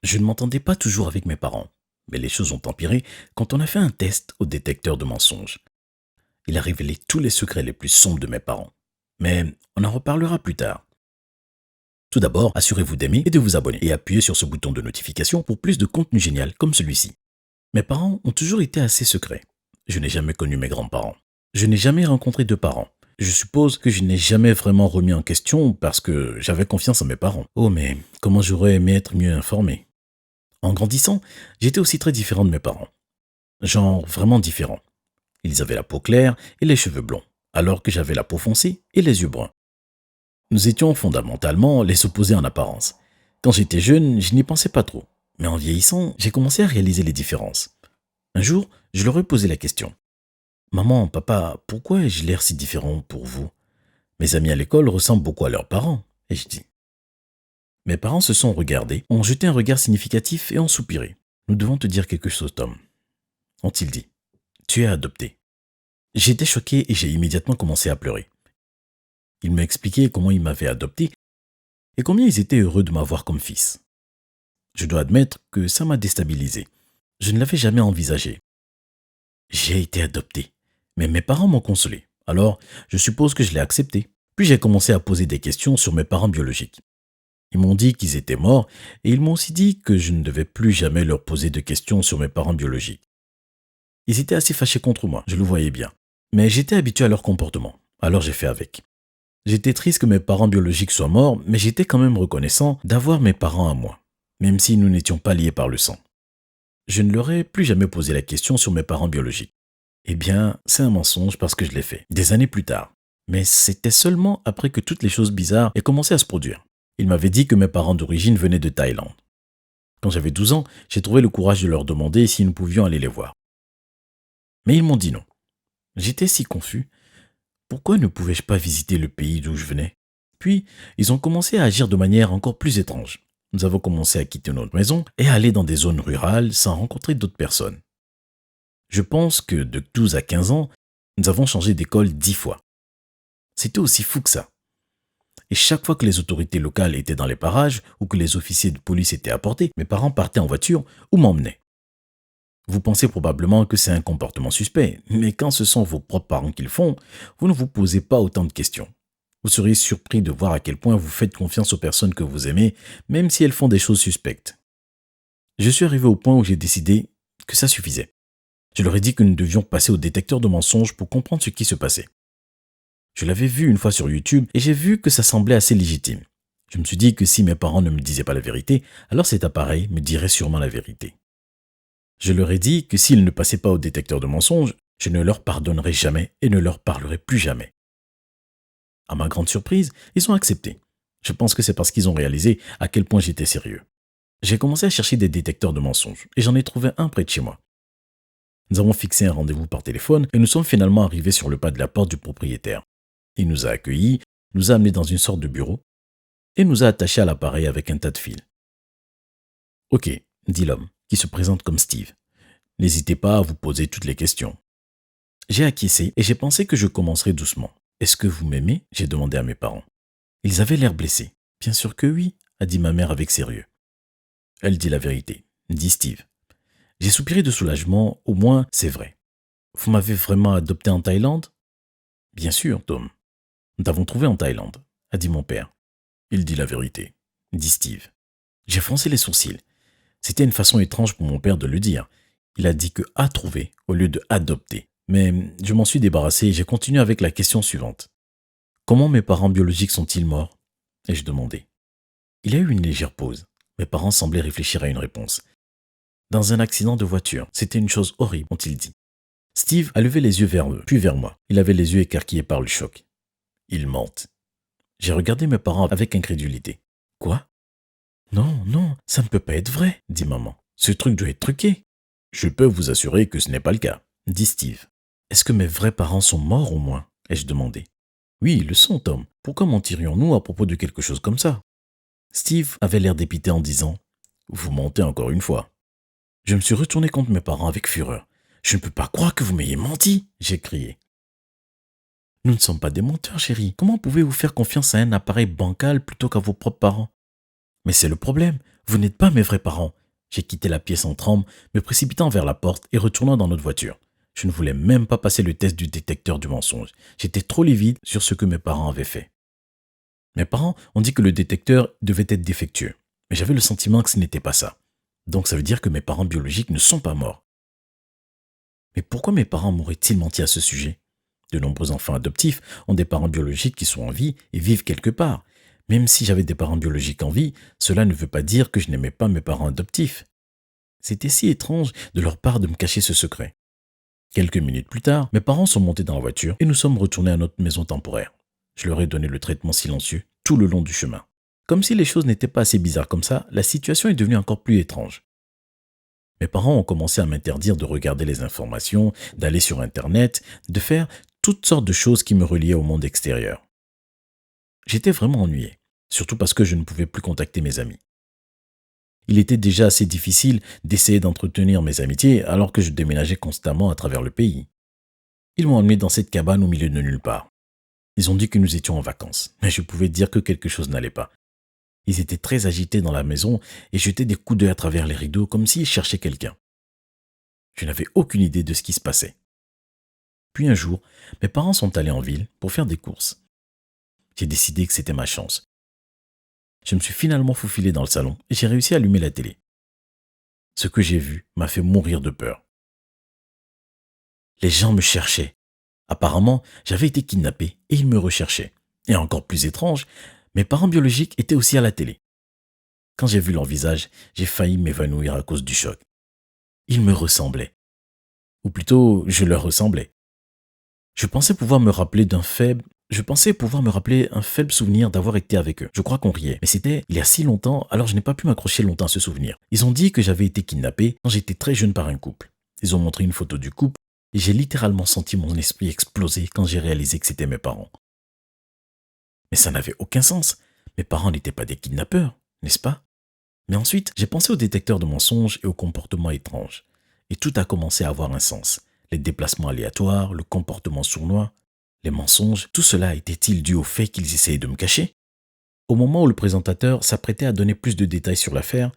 Je ne m'entendais pas toujours avec mes parents, mais les choses ont empiré quand on a fait un test au détecteur de mensonges. Il a révélé tous les secrets les plus sombres de mes parents. Mais on en reparlera plus tard. Tout d'abord, assurez-vous d'aimer et de vous abonner et appuyez sur ce bouton de notification pour plus de contenu génial comme celui-ci. Mes parents ont toujours été assez secrets. Je n'ai jamais connu mes grands-parents. Je n'ai jamais rencontré de parents. Je suppose que je n'ai jamais vraiment remis en question parce que j'avais confiance en mes parents. Oh mais comment j'aurais aimé être mieux informé. En grandissant, j'étais aussi très différent de mes parents. Genre vraiment différent. Ils avaient la peau claire et les cheveux blonds, alors que j'avais la peau foncée et les yeux bruns. Nous étions fondamentalement les opposés en apparence. Quand j'étais jeune, je n'y pensais pas trop. Mais en vieillissant, j'ai commencé à réaliser les différences. Un jour, je leur ai posé la question. Maman, papa, pourquoi ai-je l'air si différent pour vous? Mes amis à l'école ressemblent beaucoup à leurs parents. Et je dis. Mes parents se sont regardés, ont jeté un regard significatif et ont soupiré. Nous devons te dire quelque chose, Tom, ont-ils dit. Tu es adopté. J'étais choqué et j'ai immédiatement commencé à pleurer. Ils m'ont expliqué comment ils m'avaient adopté et combien ils étaient heureux de m'avoir comme fils. Je dois admettre que ça m'a déstabilisé. Je ne l'avais jamais envisagé. J'ai été adopté, mais mes parents m'ont consolé. Alors, je suppose que je l'ai accepté. Puis j'ai commencé à poser des questions sur mes parents biologiques. Ils m'ont dit qu'ils étaient morts et ils m'ont aussi dit que je ne devais plus jamais leur poser de questions sur mes parents biologiques. Ils étaient assez fâchés contre moi, je le voyais bien. Mais j'étais habitué à leur comportement, alors j'ai fait avec. J'étais triste que mes parents biologiques soient morts, mais j'étais quand même reconnaissant d'avoir mes parents à moi, même si nous n'étions pas liés par le sang. Je ne leur ai plus jamais posé la question sur mes parents biologiques. Eh bien, c'est un mensonge parce que je l'ai fait, des années plus tard. Mais c'était seulement après que toutes les choses bizarres aient commencé à se produire. Ils m'avaient dit que mes parents d'origine venaient de Thaïlande. Quand j'avais 12 ans, j'ai trouvé le courage de leur demander si nous pouvions aller les voir. Mais ils m'ont dit non. J'étais si confus. Pourquoi ne pouvais-je pas visiter le pays d'où je venais? Puis, ils ont commencé à agir de manière encore plus étrange. Nous avons commencé à quitter notre maison et à aller dans des zones rurales sans rencontrer d'autres personnes. Je pense que de 12 à 15 ans, nous avons changé d'école 10 fois. C'était aussi fou que ça. Et chaque fois que les autorités locales étaient dans les parages ou que les officiers de police étaient à portée, mes parents partaient en voiture ou m'emmenaient. Vous pensez probablement que c'est un comportement suspect, mais quand ce sont vos propres parents qui le font, vous ne vous posez pas autant de questions. Vous seriez surpris de voir à quel point vous faites confiance aux personnes que vous aimez, même si elles font des choses suspectes. Je suis arrivé au point où j'ai décidé que ça suffisait. Je leur ai dit que nous devions passer au détecteur de mensonges pour comprendre ce qui se passait. Je l'avais vu une fois sur YouTube et j'ai vu que ça semblait assez légitime. Je me suis dit que si mes parents ne me disaient pas la vérité, alors cet appareil me dirait sûrement la vérité. Je leur ai dit que s'ils ne passaient pas au détecteur de mensonges, je ne leur pardonnerais jamais et ne leur parlerai plus jamais. À ma grande surprise, ils ont accepté. Je pense que c'est parce qu'ils ont réalisé à quel point j'étais sérieux. J'ai commencé à chercher des détecteurs de mensonges et j'en ai trouvé un près de chez moi. Nous avons fixé un rendez-vous par téléphone et nous sommes finalement arrivés sur le pas de la porte du propriétaire. Il nous a accueillis, nous a amenés dans une sorte de bureau et nous a attachés à l'appareil avec un tas de fils. Ok, dit l'homme, qui se présente comme Steve. N'hésitez pas à vous poser toutes les questions. J'ai acquiescé et j'ai pensé que je commencerais doucement. Est-ce que vous m'aimez? J'ai demandé à mes parents. Ils avaient l'air blessés. Bien sûr que oui, a dit ma mère avec sérieux. Elle dit la vérité, dit Steve. J'ai soupiré de soulagement, au moins c'est vrai. Vous m'avez vraiment adopté en Thaïlande? Bien sûr, Tom. Nous t'avons trouvé en Thaïlande, a dit mon père. Il dit la vérité, dit Steve. J'ai froncé les sourcils. C'était une façon étrange pour mon père de le dire. Il a dit que a trouvé au lieu de adopter. Mais je m'en suis débarrassé et j'ai continué avec la question suivante. Comment mes parents biologiques sont-ils morts? Ai-je demandé. Il y a eu une légère pause. Mes parents semblaient réfléchir à une réponse. Dans un accident de voiture, c'était une chose horrible, ont-ils dit. Steve a levé les yeux vers eux, puis vers moi. Il avait les yeux écarquillés par le choc. Ils mentent. J'ai regardé mes parents avec incrédulité. Quoi? Non, non, ça ne peut pas être vrai, dit maman. Ce truc doit être truqué. Je peux vous assurer que ce n'est pas le cas, dit Steve. Est-ce que mes vrais parents sont morts au moins? Ai-je demandé. Oui, ils le sont, Tom. Pourquoi mentirions-nous à propos de quelque chose comme ça? Steve avait l'air dépité en disant Vous mentez encore une fois. Je me suis retourné contre mes parents avec fureur. Je ne peux pas croire que vous m'ayez menti, j'ai crié. Nous ne sommes pas des menteurs, chérie. Comment pouvez-vous faire confiance à un appareil bancal plutôt qu'à vos propres parents? Mais c'est le problème. Vous n'êtes pas mes vrais parents. J'ai quitté la pièce en tremble, me précipitant vers la porte et retournant dans notre voiture. Je ne voulais même pas passer le test du détecteur du mensonge. J'étais trop livide sur ce que mes parents avaient fait. Mes parents ont dit que le détecteur devait être défectueux, mais j'avais le sentiment que ce n'était pas ça. Donc ça veut dire que mes parents biologiques ne sont pas morts. Mais pourquoi mes parents m'auraient-ils menti à ce sujet? De nombreux enfants adoptifs ont des parents biologiques qui sont en vie et vivent quelque part. Même si j'avais des parents biologiques en vie, cela ne veut pas dire que je n'aimais pas mes parents adoptifs. C'était si étrange de leur part de me cacher ce secret. Quelques minutes plus tard, mes parents sont montés dans la voiture et nous sommes retournés à notre maison temporaire. Je leur ai donné le traitement silencieux tout le long du chemin. Comme si les choses n'étaient pas assez bizarres comme ça, la situation est devenue encore plus étrange. Mes parents ont commencé à m'interdire de regarder les informations, d'aller sur Internet, de faire toutes sortes de choses qui me reliaient au monde extérieur. J'étais vraiment ennuyé, surtout parce que je ne pouvais plus contacter mes amis. Il était déjà assez difficile d'essayer d'entretenir mes amitiés alors que je déménageais constamment à travers le pays. Ils m'ont emmené dans cette cabane au milieu de nulle part. Ils ont dit que nous étions en vacances, mais je pouvais dire que quelque chose n'allait pas. Ils étaient très agités dans la maison et jetaient des coups d'œil à travers les rideaux comme s'ils cherchaient quelqu'un. Je n'avais aucune idée de ce qui se passait. Puis un jour, mes parents sont allés en ville pour faire des courses. J'ai décidé que c'était ma chance. Je me suis finalement faufilé dans le salon et j'ai réussi à allumer la télé. Ce que j'ai vu m'a fait mourir de peur. Les gens me cherchaient. Apparemment, j'avais été kidnappé et ils me recherchaient. Et encore plus étrange, mes parents biologiques étaient aussi à la télé. Quand j'ai vu leur visage, j'ai failli m'évanouir à cause du choc. Ils me ressemblaient. Ou plutôt, je leur ressemblais. Je pensais pouvoir me rappeler un faible souvenir d'avoir été avec eux. Je crois qu'on riait, mais c'était il y a si longtemps, alors je n'ai pas pu m'accrocher longtemps à ce souvenir. Ils ont dit que j'avais été kidnappé quand j'étais très jeune par un couple. Ils ont montré une photo du couple et j'ai littéralement senti mon esprit exploser quand j'ai réalisé que c'était mes parents. Mais ça n'avait aucun sens. Mes parents n'étaient pas des kidnappeurs, n'est-ce pas? Mais ensuite, j'ai pensé au détecteur de mensonges et au comportement étrange. Et tout a commencé à avoir un sens. Les déplacements aléatoires, le comportement sournois, les mensonges, tout cela était-il dû au fait qu'ils essayaient de me cacher? Au moment où le présentateur s'apprêtait à donner plus de détails sur l'affaire,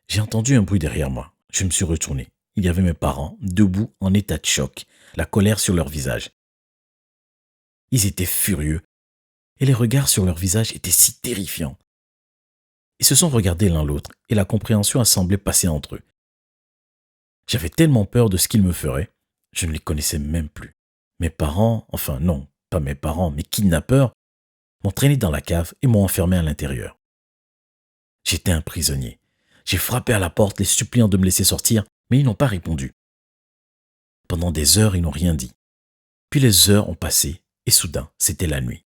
j'ai entendu un bruit derrière moi. Je me suis retourné. Il y avait mes parents, debout, en état de choc, la colère sur leur visage. Ils étaient furieux, et les regards sur leur visage étaient si terrifiants. Ils se sont regardés l'un l'autre, et la compréhension a semblé passer entre eux. J'avais tellement peur de ce qu'ils me feraient, je ne les connaissais même plus. Mes parents, enfin non, pas mes parents, mes kidnappeurs, m'ont traîné dans la cave et m'ont enfermé à l'intérieur. J'étais un prisonnier. J'ai frappé à la porte, les suppliant de me laisser sortir, mais ils n'ont pas répondu. Pendant des heures, ils n'ont rien dit. Puis les heures ont passé, et soudain, c'était la nuit.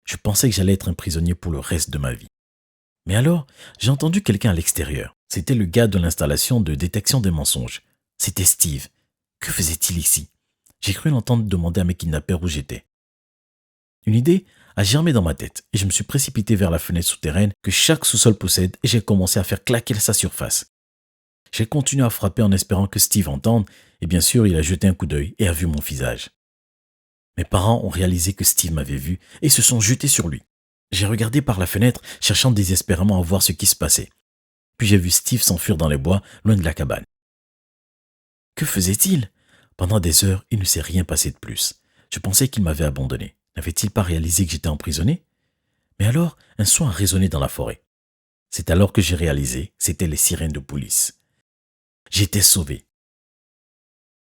Je pensais que j'allais être un prisonnier pour le reste de ma vie. Mais alors, j'ai entendu quelqu'un à l'extérieur. C'était le gars de l'installation de détection des mensonges. C'était Steve. Que faisait-il ici? J'ai cru l'entendre demander à mes kidnappeurs où j'étais. Une idée a germé dans ma tête et je me suis précipité vers la fenêtre souterraine que chaque sous-sol possède et j'ai commencé à faire claquer sa surface. J'ai continué à frapper en espérant que Steve entende et bien sûr il a jeté un coup d'œil et a vu mon visage. Mes parents ont réalisé que Steve m'avait vu et se sont jetés sur lui. J'ai regardé par la fenêtre cherchant désespérément à voir ce qui se passait. Puis j'ai vu Steve s'enfuir dans les bois loin de la cabane. Que faisait-il? Pendant des heures, il ne s'est rien passé de plus. Je pensais qu'il m'avait abandonné. N'avait-il pas réalisé que j'étais emprisonné? Mais alors, un son a résonné dans la forêt. C'est alors que j'ai réalisé que c'étaient les sirènes de police. J'étais sauvé.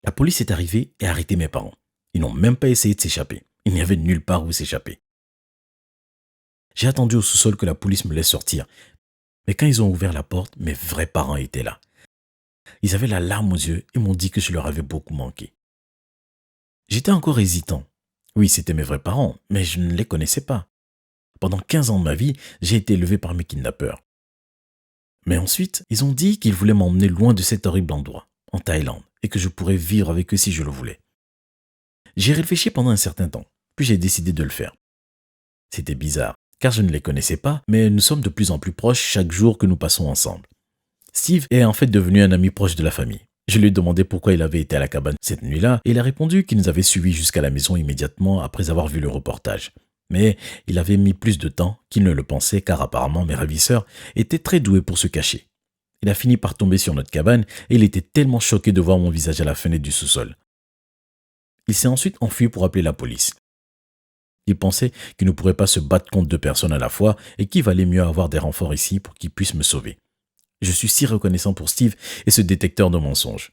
La police est arrivée et a arrêté mes parents. Ils n'ont même pas essayé de s'échapper. Il n'y avait nulle part où s'échapper. J'ai attendu au sous-sol que la police me laisse sortir. Mais quand ils ont ouvert la porte, mes vrais parents étaient là. Ils avaient la larme aux yeux et m'ont dit que je leur avais beaucoup manqué. J'étais encore hésitant. Oui, c'étaient mes vrais parents, mais je ne les connaissais pas. Pendant 15 ans de ma vie, j'ai été élevé par mes kidnappeurs. Mais ensuite, ils ont dit qu'ils voulaient m'emmener loin de cet horrible endroit, en Thaïlande, et que je pourrais vivre avec eux si je le voulais. J'ai réfléchi pendant un certain temps, puis j'ai décidé de le faire. C'était bizarre, car je ne les connaissais pas, mais nous sommes de plus en plus proches chaque jour que nous passons ensemble. Steve est en fait devenu un ami proche de la famille. Je lui ai demandé pourquoi il avait été à la cabane cette nuit-là et il a répondu qu'il nous avait suivis jusqu'à la maison immédiatement après avoir vu le reportage. Mais il avait mis plus de temps qu'il ne le pensait car apparemment mes ravisseurs étaient très doués pour se cacher. Il a fini par tomber sur notre cabane et il était tellement choqué de voir mon visage à la fenêtre du sous-sol. Il s'est ensuite enfui pour appeler la police. Il pensait qu'il ne pourrait pas se battre contre deux personnes à la fois et qu'il valait mieux avoir des renforts ici pour qu'ils puissent me sauver. Je suis si reconnaissant pour Steve et ce détecteur de mensonges.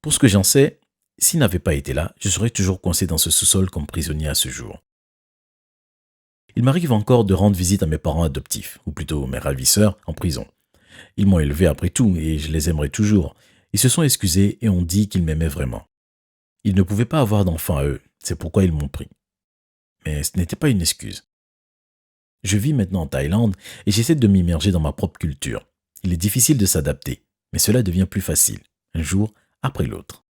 Pour ce que j'en sais, s'il n'avait pas été là, je serais toujours coincé dans ce sous-sol comme prisonnier à ce jour. Il m'arrive encore de rendre visite à mes parents adoptifs, ou plutôt mes ravisseurs, en prison. Ils m'ont élevé après tout et je les aimerai toujours. Ils se sont excusés et ont dit qu'ils m'aimaient vraiment. Ils ne pouvaient pas avoir d'enfants à eux, c'est pourquoi ils m'ont pris. Mais ce n'était pas une excuse. Je vis maintenant en Thaïlande et j'essaie de m'immerger dans ma propre culture. Il est difficile de s'adapter, mais cela devient plus facile, un jour après l'autre.